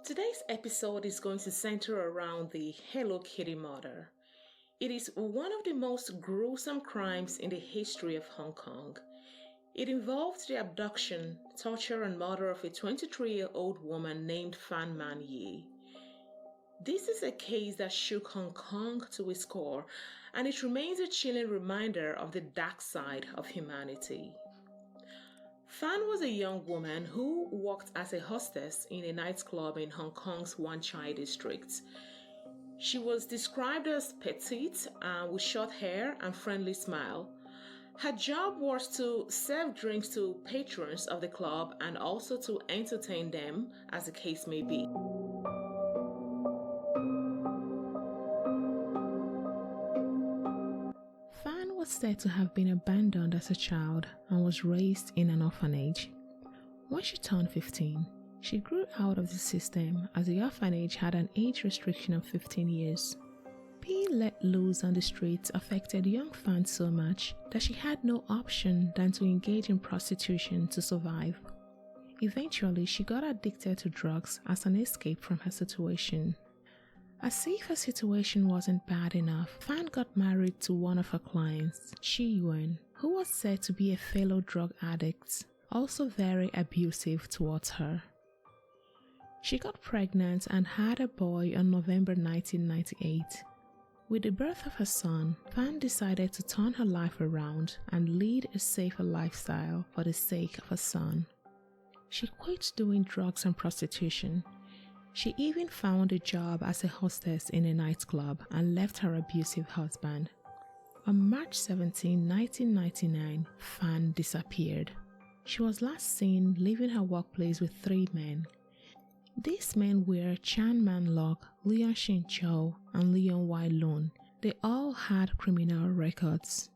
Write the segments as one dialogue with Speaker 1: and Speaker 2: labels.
Speaker 1: Today's episode is going to center around the Hello Kitty murder. It is one of the most gruesome crimes in the history of Hong Kong. It involved the abduction, torture, and murder of a 23-year-old woman named Fan Man Yi. This is a case that shook Hong Kong to its core, and it remains a chilling reminder of the dark side of humanity. Fan was a young woman who worked as a hostess in a nightclub in Hong Kong's Wan Chai district. She was described as petite with short hair and friendly smile. Her job was to serve drinks to patrons of the club and also to entertain them, as the case may be. Fan was said to have been abandoned as a child and was raised in an orphanage. When she turned 15, she grew out of the system as the orphanage had an age restriction of 15 years. Being let loose on the streets affected young Fan so much that she had no option than to engage in prostitution to survive. Eventually, she got addicted to drugs as an escape from her situation. As if her situation wasn't bad enough, Fan got married to one of her clients, Chi Yuan, who was said to be a fellow drug addict, also very abusive towards her. She got pregnant and had a boy on November 1998. With the birth of her son, Fan decided to turn her life around and lead a safer lifestyle for the sake of her son. She quit doing drugs and prostitution. She even found a job as a hostess in a nightclub and left her abusive husband. On March 17, 1999, Fan disappeared. She was last seen leaving her workplace with 3 men. These men were Chan Man Lok, Leon Shin Chow, and Leon Wai Lun. They all had criminal records.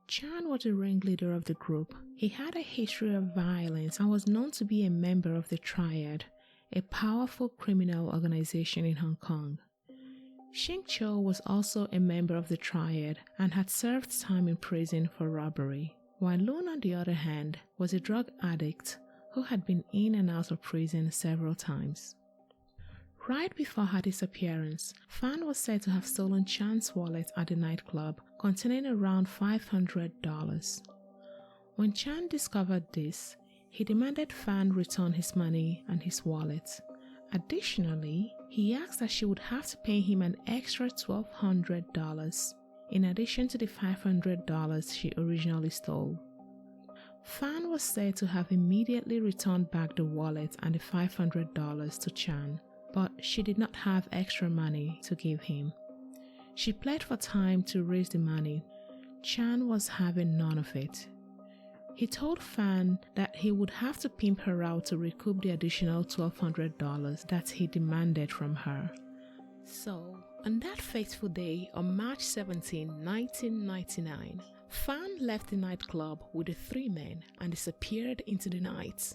Speaker 1: Chan was the ringleader of the group. He had a history of violence and was known to be a member of the Triad, a powerful criminal organization in Hong Kong. Shing Chow was also a member of the Triad and had served time in prison for robbery, while Lun, on the other hand, was a drug addict who had been in and out of prison several times. Right before her disappearance, Fan was said to have stolen Chan's wallet at the nightclub, containing around $500. When Chan discovered this, he demanded Fan return his money and his wallet. Additionally, he asked that she would have to pay him an extra $1,200, in addition to the $500 she originally stole. Fan was said to have immediately returned back the wallet and the $500 to Chan, but she did not have extra money to give him. She pled for time to raise the money. Chan was having none of it. He told Fan that he would have to pimp her out to recoup the additional $1,200 that he demanded from her. So, on that fateful day on March 17, 1999, Fan left the nightclub with the 3 men and disappeared into the night.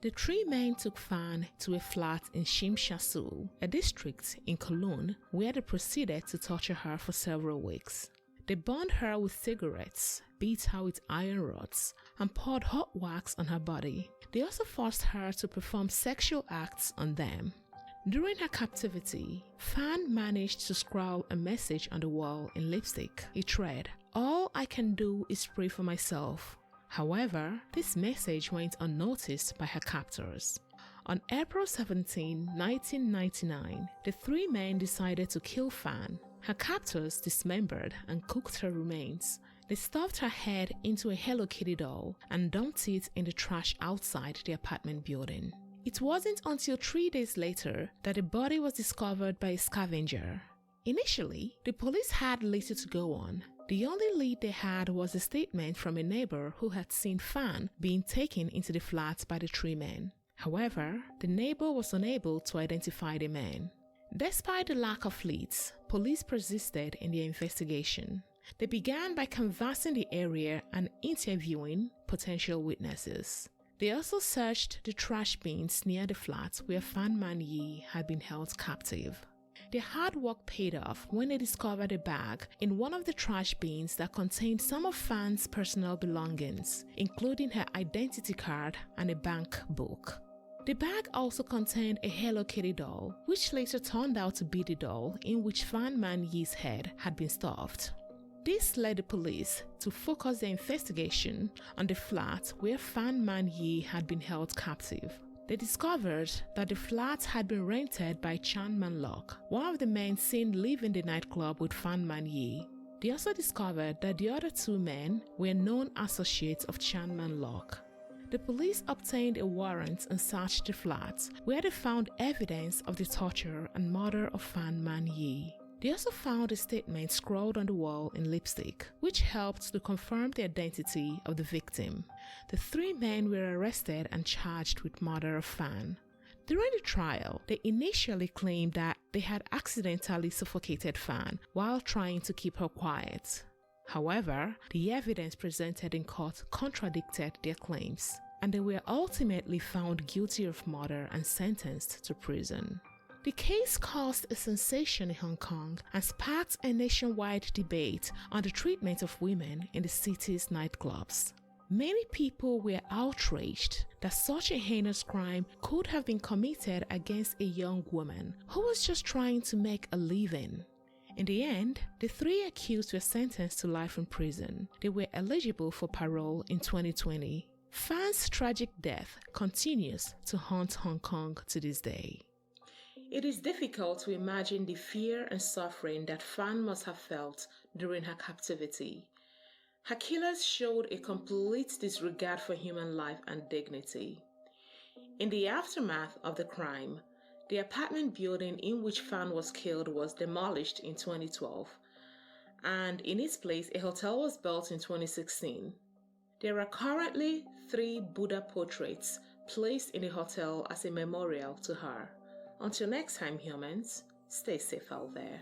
Speaker 1: The 3 men took Fan to a flat in Shim Sha Tsui, a district in Kowloon, where they proceeded to torture her for several weeks. They burned her with cigarettes, beat her with iron rods, and poured hot wax on her body. They also forced her to perform sexual acts on them. During her captivity, Fan managed to scrawl a message on the wall in lipstick. It read, "All I can do is pray for myself." However, this message went unnoticed by her captors. On April 17, 1999, the 3 men decided to kill Fan. Her captors dismembered and cooked her remains. They stuffed her head into a Hello Kitty doll and dumped it in the trash outside the apartment building. It wasn't until 3 days later that the body was discovered by a scavenger. Initially, the police had little to go on. The only lead they had was a statement from a neighbor who had seen Fan being taken into the flat by the 3 men. However, the neighbor was unable to identify the men. Despite the lack of leads, police persisted in their investigation. They began by canvassing the area and interviewing potential witnesses. They also searched the trash bins near the flat where Fan Man Yi had been held captive. Their hard work paid off when they discovered a bag in one of the trash bins that contained some of Fan's personal belongings, including her identity card and a bank book. The bag also contained a Hello Kitty doll, which later turned out to be the doll in which Fan Man Yi's head had been stuffed. This led the police to focus their investigation on the flat where Fan Man Yi had been held captive. They discovered that the flat had been rented by Chan Man Lok, one of the men seen leaving the nightclub with Fan Man Yi. They also discovered that the other two men were known associates of Chan Man Lok. The police obtained a warrant and searched the flat, where they found evidence of the torture and murder of Fan Man Yi. They also found a statement scrawled on the wall in lipstick, which helped to confirm the identity of the victim. The three men were arrested and charged with murder of Fan. During the trial, they initially claimed that they had accidentally suffocated Fan while trying to keep her quiet. However, the evidence presented in court contradicted their claims, and they were ultimately found guilty of murder and sentenced to prison. The case caused a sensation in Hong Kong and sparked a nationwide debate on the treatment of women in the city's nightclubs. Many people were outraged that such a heinous crime could have been committed against a young woman who was just trying to make a living. In the end, the three accused were sentenced to life in prison. They were eligible for parole in 2020. Fan's tragic death continues to haunt Hong Kong to this day. It is difficult to imagine the fear and suffering that Fan must have felt during her captivity. Her killers showed a complete disregard for human life and dignity. In the aftermath of the crime, the apartment building in which Fan was killed was demolished in 2012, and in its place a hotel was built in 2016. There are currently 3 Buddha portraits placed in the hotel as a memorial to her. Until next time, humans, stay safe out there.